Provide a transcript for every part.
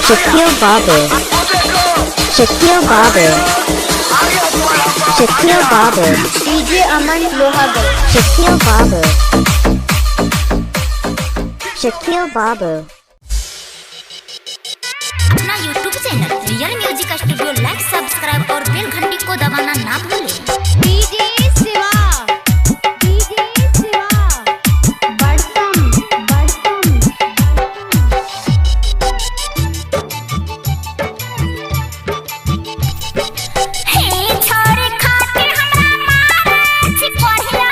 Shakil Babu, Shakil Babu, Shakil Babu, DJ Aman Lohagar, Shakil Babu, Shakil Babu. अपना YouTube channel real music studio like subscribe और bell घंटी को दबाना ना भूलें। DJ Siva, DJ Siva, Badam, हे छोरे खातिर हमरा मारे छी पढ़िया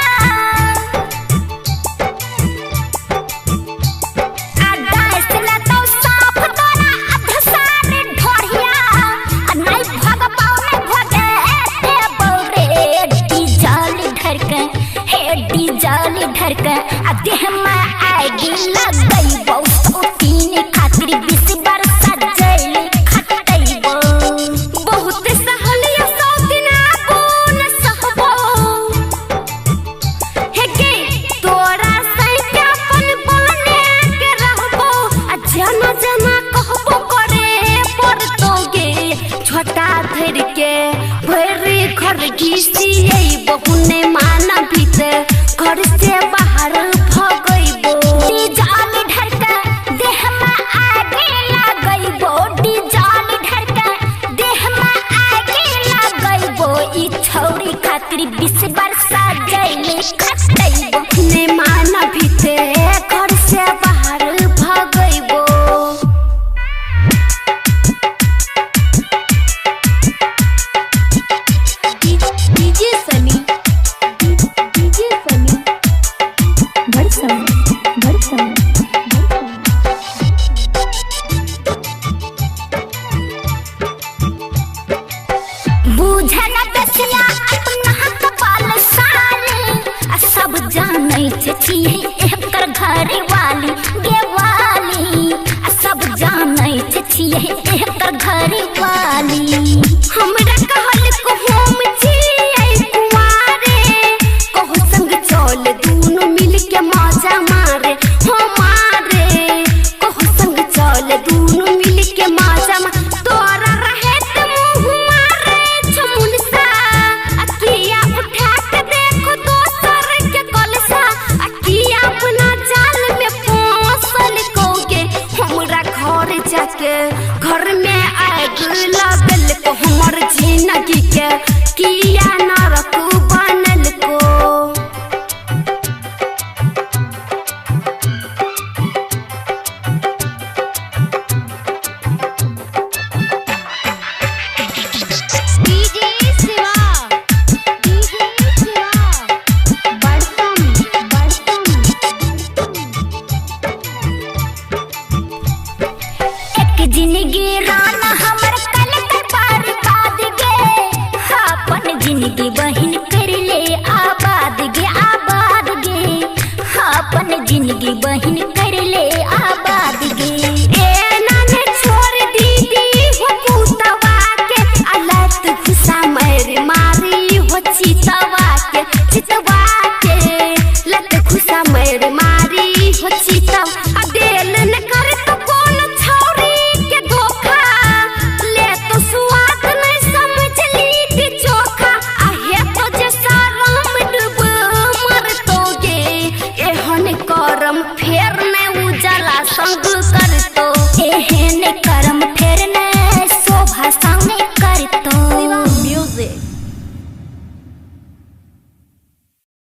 आदास ला तो साफ तोरा अधसाने ढोरिया नहीं भग पाउने भगे ए बौरे डीजल ढरके हे डीजल ढरके आ देह में आगी लग गई बहु तीन खातिर 20 बरसा जैली खटैबो बहुत सहलिया सौ दिन आबो न सहबो हे गे तोरा सैयापन बने के रहबो आ जना जना कहबो करे पड़तोगे छोटा धर के भरे घर घिसियै बहुने माना भीतर घर से बाहर भगैबो डीजल ढरके देह में आगे लगैबो डीजल ढरके देह में आगे लगैबो ई छौरी खातिर 20 बरसा जैले खटैबो ने माना भीतर घर से बाहर भगैबो DJ Sunny, DJ Sunny, Badam, बुझन बसिया अपना कपाल साले आ सब जानै छियै एकर घर वाली गेवाली आ सब जानै छियै एकर घर वाली